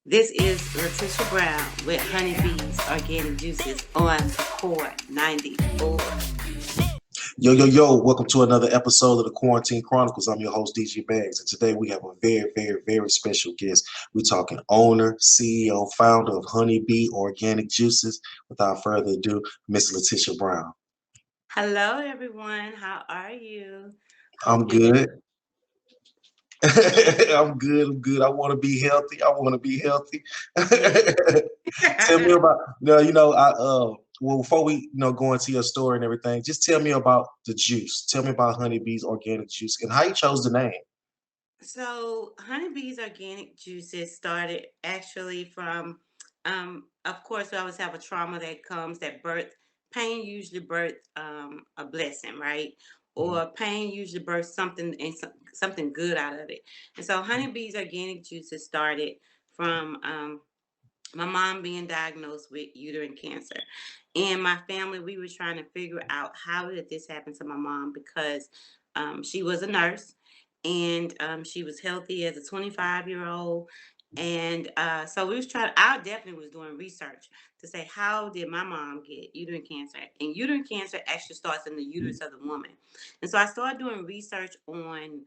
This is Latisha Brown with Honeybees Organic Juices on Core 94. Yo, welcome to another episode of the Quarantine Chronicles. I'm your host, DJ Bags, and today we have a very special guest. We're talking owner, CEO, founder of Honeybee Organic Juices. Without further ado, Miss Latisha Brown. Hello, everyone. How are you? Hope I'm you're doing. good. I'm good. I want to be healthy. I want to be healthy. Yeah. Tell me about, well, before we, go into your story and everything, just tell me about the juice. Tell me about Honeybee's Organic Juice and how you chose the name. So, Honeybees Organic Juices started actually from, of course, we always have a trauma that comes that birth. Pain usually birth a blessing, right? Or pain usually births something and something good out of it. And so, Honeybees Organic Juices started from my mom being diagnosed with uterine cancer. And my family, we were trying to figure out how did this happen to my mom because she was a nurse and she was healthy as a 25-year-old. And so we was trying, I definitely was doing research to say, how did my mom get uterine cancer? And uterine cancer actually starts in the uterus of the woman. And so I started doing research on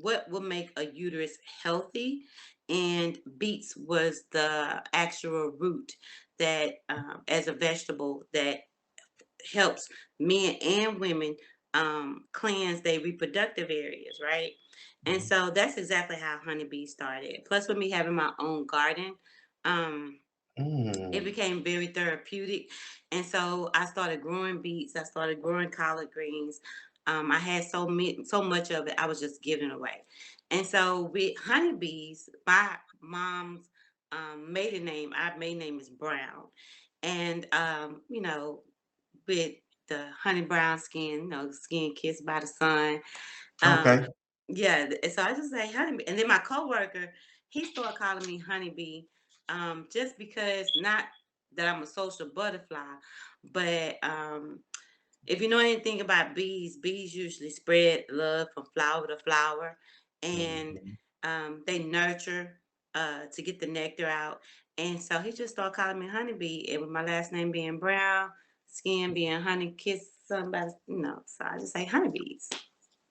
what will make a uterus healthy, and beets was the actual root that as a vegetable that helps men and women cleanse their reproductive areas, right? And so that's exactly how honeybee started. Plus, with me having my own garden, um, it Mm, became very therapeutic. And so I started growing beets. I started growing collard greens. I had so much of it, I was just giving away. And so with honeybees, my mom's maiden name is Brown. And, with the honey brown skin, skin kissed by the sun. Um, okay. yeah, so I just say honeybee. And then my coworker, he started calling me honeybee, just because not that I'm a social butterfly, but if you know anything about bees, bees usually spread love from flower to flower, and Mhm. they nurture to get the nectar out. And so he just started calling me honeybee, and with my last name being Brown, skin being honey, kiss somebody, So I just say honeybees.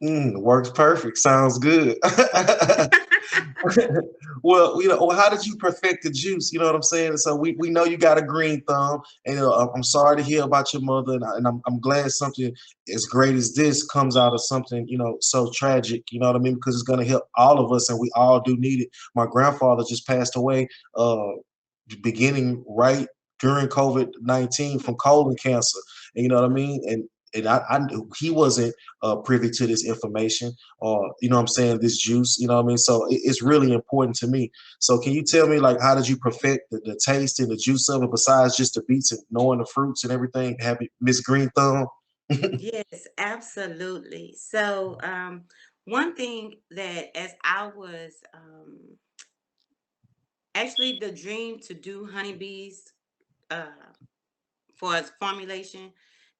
Works perfect. Sounds good. Well, how did you perfect the juice? You know what I'm saying? So we know you got a green thumb, and I'm sorry to hear about your mother, and I'm glad something as great as this comes out of something so tragic. You know what I mean? Because it's gonna help all of us, and we all do need it. My grandfather just passed away, beginning right during COVID-19 from colon cancer, and you know what I mean, and I knew he wasn't privy to this information or what I'm saying, this juice, you know what I mean? So it's really important to me. So can you tell me, like, how did you perfect the taste and the juice of it besides just the beets and knowing the fruits and everything? Happy Miss Green Thumb. Yes, absolutely. So, one thing that as I was actually the dream to do honeybees uh, for its formulation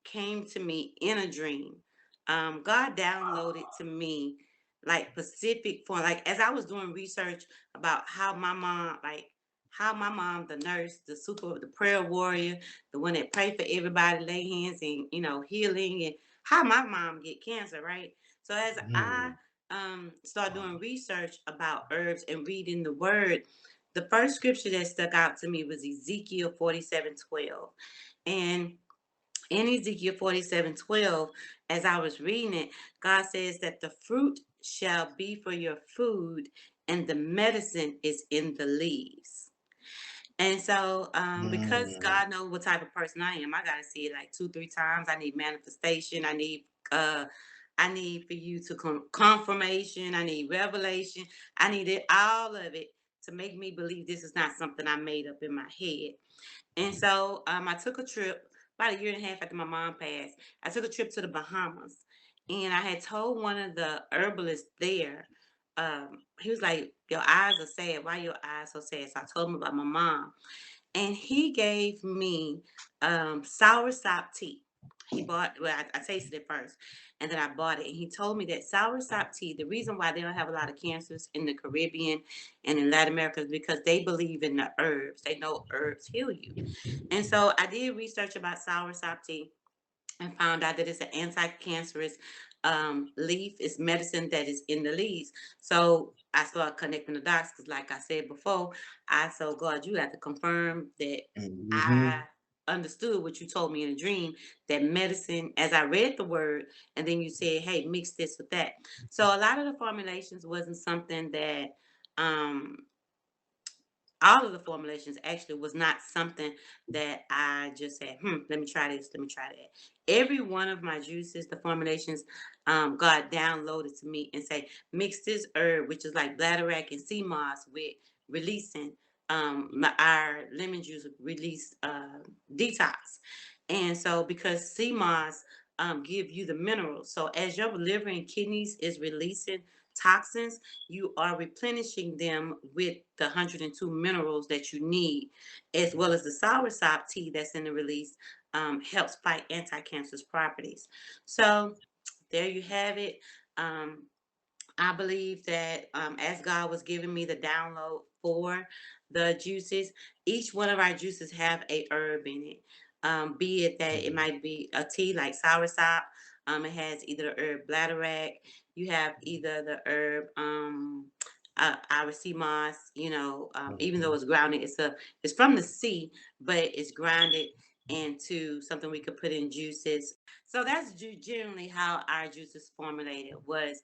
came to me in a dream. God downloaded to me like specific for like as I was doing research about how my mom, the nurse, the prayer warrior, the one that prayed for everybody, lay hands and healing, and how my mom get cancer, right? So as I Mm, start doing research about herbs and reading the word, the first scripture that stuck out to me was Ezekiel 47:12. And in Ezekiel 47:12, as I was reading it, God says that the fruit shall be for your food, and the medicine is in the leaves. And so, because mm, God knows what type of person I am, I gotta see it like two, three times. I need manifestation. Uh, I need for you to confirmation. I need revelation. I need it, all of it, to make me believe this is not something I made up in my head. And so I took a trip about a year and a half after my mom passed. I took a trip to the Bahamas, and I had told one of the herbalists there. He was like, "Your eyes are sad. Why your eyes so sad?" So I told him about my mom, and he gave me sour sop tea. he bought, well, I tasted it first and then I bought it. And he told me that soursop tea, the reason why they don't have a lot of cancers in the Caribbean and in Latin America is because they believe in the herbs. They know herbs heal you. And so I did research about soursop tea and found out that it's an anti-cancerous leaf. It's medicine that is in the leaves. So I started connecting the dots because, like I said before, I told God, you have to confirm that I Hmm. understood what you told me in a dream, that medicine, as I read the word, and then you said, hey, mix this with that. So a lot of the formulations wasn't something that um all of the formulations actually was not something that I just said, let me try this, let me try that. Every one of my juices, the formulations, God downloaded to me and say, mix this herb, which is like bladderwrack and sea moss, with releasing our lemon juice release detox. And so because sea moss give you the minerals, so as your liver and kidneys is releasing toxins, you are replenishing them with the 102 minerals that you need, as well as the soursop tea that's in the release helps fight anti-cancerous properties. So there you have it. Um, I believe that as God was giving me the download for the juices, each one of our juices have a herb in it. Be it that it might be a tea like soursop. It has either the herb bladderwrack. You have either the herb our sea moss. Even though Hmm. it's grounded, it's from the sea, but it's grounded into something we could put in juices. So that's generally how our juices formulated was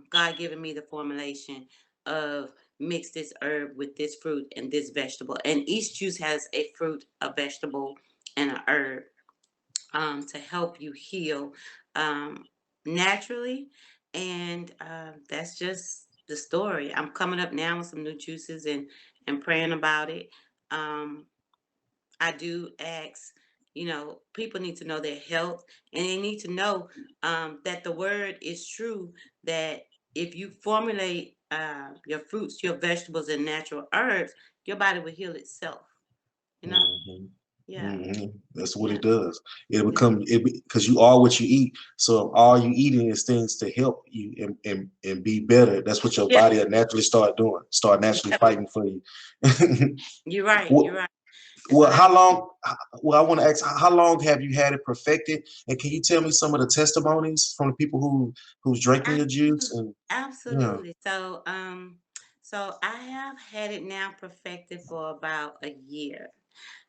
God giving me the formulation of mix this herb with this fruit and this vegetable. And each juice has a fruit, a vegetable, and a herb to help you heal um, naturally. And that's just the story. I'm coming up now with some new juices and praying about it. Um, I do ask, people need to know their health and they need to know that the word is true, that if you formulate your fruits, your vegetables, and natural herbs, your body will heal itself, you know? Hmm. Yeah, Hmm. That's what yeah, it does. It yeah, become it because you are what you eat. So if all you eating is things to help you and be better, that's what your yeah, body will naturally start doing. Start naturally yeah. fighting for you. You're right, What, you're right. And so well, that's, how long? Well, I want to ask, how long have you had it perfected? And can you tell me some of the testimonies from the people who's drinking your juice? absolutely, And yeah. absolutely. So I have had it now perfected for about a year.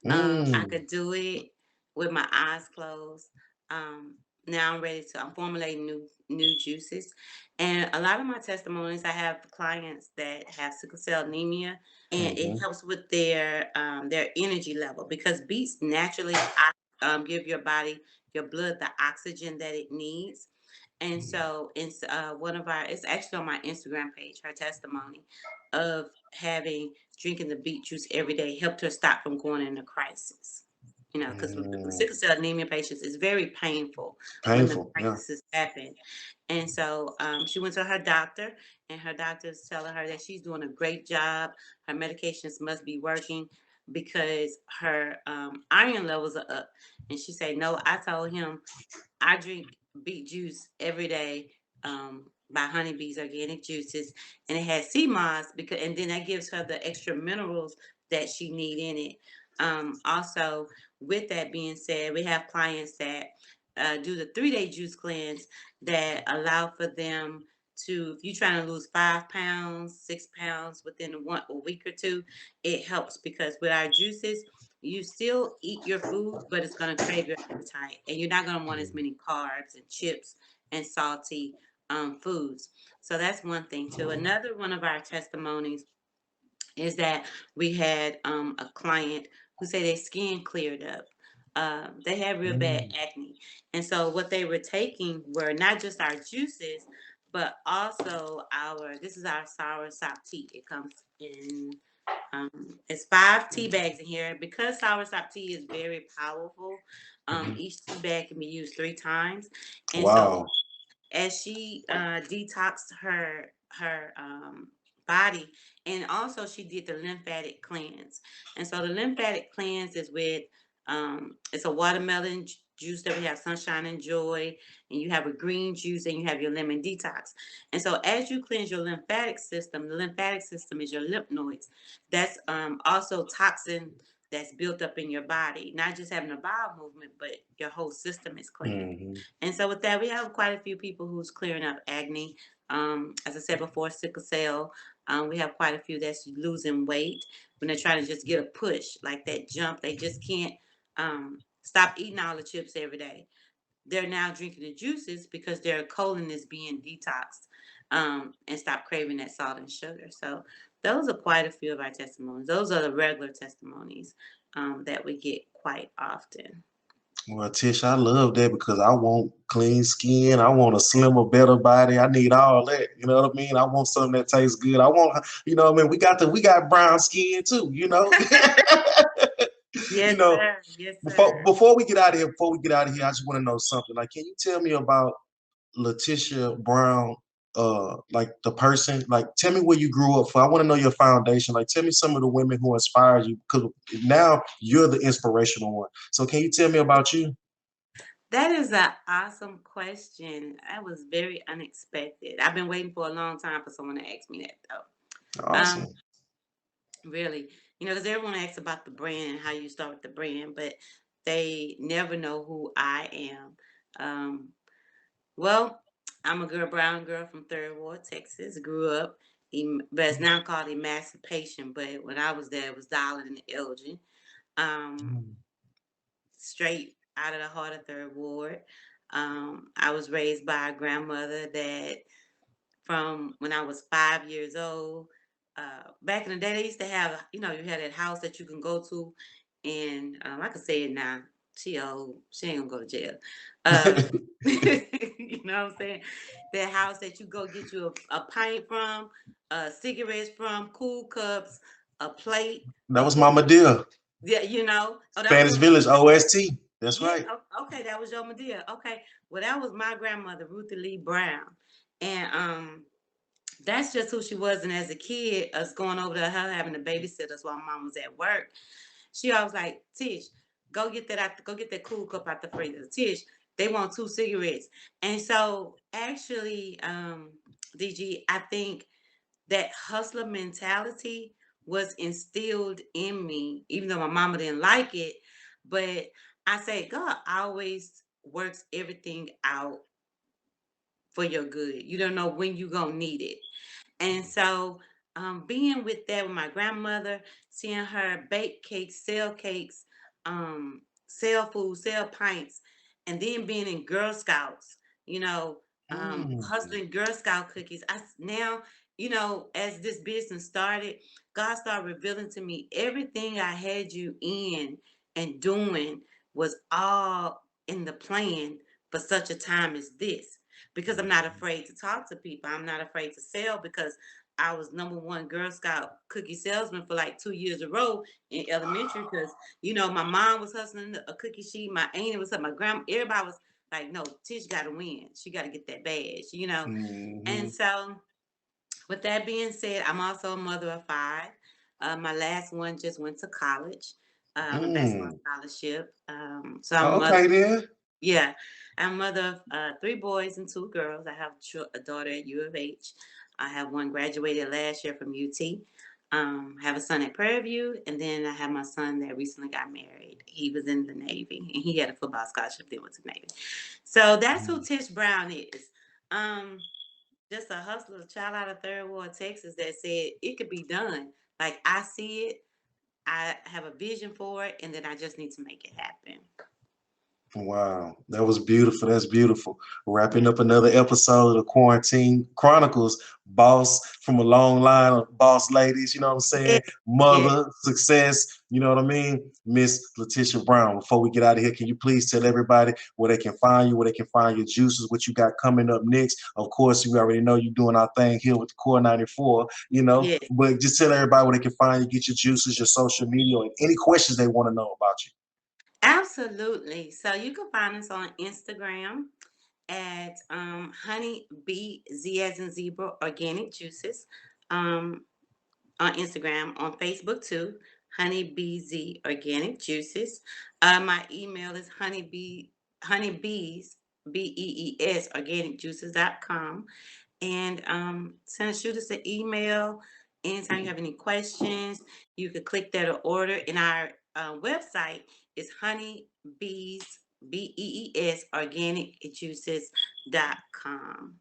I Mm, could do it with my eyes closed. Um, Now I'm ready to. I'm formulating new juices, and a lot of my testimonies. I have clients that have sickle cell anemia, and it mm-hmm, helps with their energy level because beets naturally give your body, your blood, the oxygen that it needs. And so it's one of our, it's actually on my Instagram page, her testimony of having drinking the beet juice every day helped her stop from going into crisis. Because with mm, sickle cell anemia patients, it's very painful when the painful. Yeah. crisis happen. And so she went to her doctor, and her doctor's telling her that she's doing a great job. Her medications must be working because her iron levels are up. And she said, no, I told him I drink beet juice every day by Honeybee's Organic Juices, and it has sea moss and then that gives her the extra minerals that she need in it. Also, with that being said, we have clients that do the 3-day juice cleanse that allow for them to, if you're trying to lose 5 pounds, 6 pounds within a week or two, it helps because with our juices you still eat your food, but it's going to crave your appetite, and you're not going to want as many carbs and chips and salty foods. So that's one thing too. Another one of our testimonies is that we had a client who said their skin cleared up. They had real bad Mm, acne, and so what they were taking were not just our juices, but also our. This is our sour sop tea. It comes in it's 5 tea bags in here because soursop tea is very powerful. mhm. Each tea bag can be used 3 times, and so Wow. as she detoxed her body, and also she did the lymphatic cleanse. And so the lymphatic cleanse is with it's a watermelon juice that we have, Sunshine and Joy, and you have a green juice, and you have your lemon detox. And so, as you cleanse your lymphatic system, the lymphatic system is your lymph nodes. That's also toxin that's built up in your body, not just having a bowel movement, but your whole system is clean. Hmm. And so, with that, we have quite a few people who's clearing up acne. As I said before, sickle cell. We have quite a few that's losing weight when they're trying to just get a push, like that jump. They just can't stop eating all the chips every day. They're now drinking the juices because their colon is being detoxed, and stop craving that salt and sugar. So those are quite a few of our testimonies. Those are the regular testimonies that we get quite often. Well, Tish, I love that because I want clean skin. I want a slimmer, better body. I need all that. You know what I mean? I want something that tastes good. I want, you know what I mean? We got brown skin too, you know? You Yes, know, sir. Yes, before sir. before we get out of here, I just want to know something. Like, can you tell me about Latisha Brown, like the person? Like, tell me where you grew up. For I want to know your foundation. Like, tell me some of the women who inspired you, because now you're the inspirational one. So, can you tell me about you? That is an awesome question. That was very unexpected. I've been waiting for a long time for someone to ask me that, though. Awesome. Really, because everyone asks about the brand and how you start with the brand, but they never know who I am. Um, well, I'm a brown girl from Third Ward, Texas. Grew up, but it's now called Emancipation. But when I was there, it was Dollar and Elgin. Um, Straight out of the heart of Third Ward. I was raised by a grandmother that from when I was 5 years old. Back in the day, they used to have, you had that house that you can go to, and I can say it now. She old, she ain't gonna go to jail. You know what I'm saying? That house that you go get you a pint from, cigarettes from, cool cups, a plate, That a was Mama cookie. Dear, Yeah, you know. Oh, that was Spanish your Village, OST. That's yeah, right. okay, that was your Medea. Okay. Well, that was my grandmother, Ruthie Lee Brown. And that's just who she was. And as a kid, us going over to her having to babysit us while mom was at work, she always like, Tish, go get that cool cup out the freezer. Tish, they want two cigarettes. And so actually, DG, I think that hustler mentality was instilled in me, even though my mama didn't like it. But I say God always works everything out for your good. You don't know when you're gonna need it. And so, being with that with my grandmother, seeing her bake cakes, sell food, sell pints, and then being in Girl Scouts, you know, Mm. hustling Girl Scout cookies. Now, as this business started, God started revealing to me everything I had you in and doing was all in the plan for such a time as this, because I'm not afraid to talk to people. I'm not afraid to sell because I was number one Girl Scout cookie salesman for like 2 years in a row in elementary. Because my mom was hustling a cookie sheet, my auntie was up, my grandma, everybody was like, "No, Tish got to win. She got to get that badge." And Hmm. so, with that being said, I'm also a mother of five. My last one just went to college, a basketball Mm. scholarship. So I'm a mother. Okay then. Yeah, I'm mother of three boys and two girls. I have a daughter at U of H. I have one graduated last year from UT. I have a son at Prairie View, and then I have my son that recently got married. He was in the Navy, and he had a football scholarship, then went to the Navy. So that's who Tish Brown is. Um, just a hustler, child out of Third Ward, Texas, that said it could be done. Like I see it, I have a vision for it, and then I just need to make it happen. Wow, that was beautiful. That's beautiful. Wrapping Yeah. up another episode of Quarantine Chronicles. Boss from a long line of boss ladies, you know what I'm Yeah. saying? Yeah. Mother, success, you know what I mean? Miss Latisha Brown. Before we get out of here, can you please tell everybody where they can find you, where they can find your juices, what you got coming up next? Of course, we already know you're doing our thing here with the Core 94, Yeah. but just tell everybody where they can find you, get your juices, your social media, and any questions they want to know about you. Absolutely. So you can find us on Instagram at Honey B Z as in zebra organic juices. Um, on Instagram, on Facebook too, Honey BZ Organic Juices. My email is honeybz honeybees, BEES, organicjuices.com. And shoot us an email. Anytime you have any questions, you could click there to order. And our website is honeybees, BEES, organicjuices.com.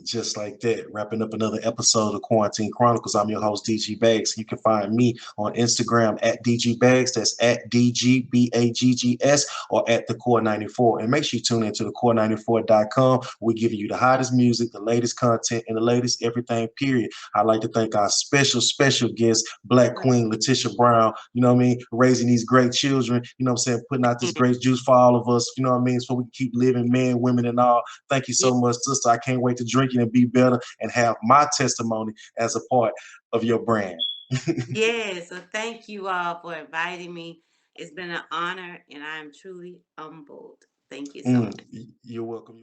Just like that, wrapping up another episode of Quarantine Chronicles. I'm your host, DG Bags. You can find me on Instagram at DG Bags. That's at DGBAGGS or at the Core 94. And make sure you tune into the core94.com. We're giving you the hottest music, the latest content, and the latest everything, period. I'd like to thank our special guest, Black Queen Latisha Brown, you know what I mean, raising these great children, you know what I'm saying, putting out this great juice for all of us, you know what I mean, so we can keep living, men, women, and all. Thank you Yeah. so much, sister. I can't wait to drink it and be better and have my testimony as a part of your brand. Yes. So thank you all for inviting me. It's been an honor, and I am truly humbled. Thank you so much. You're welcome.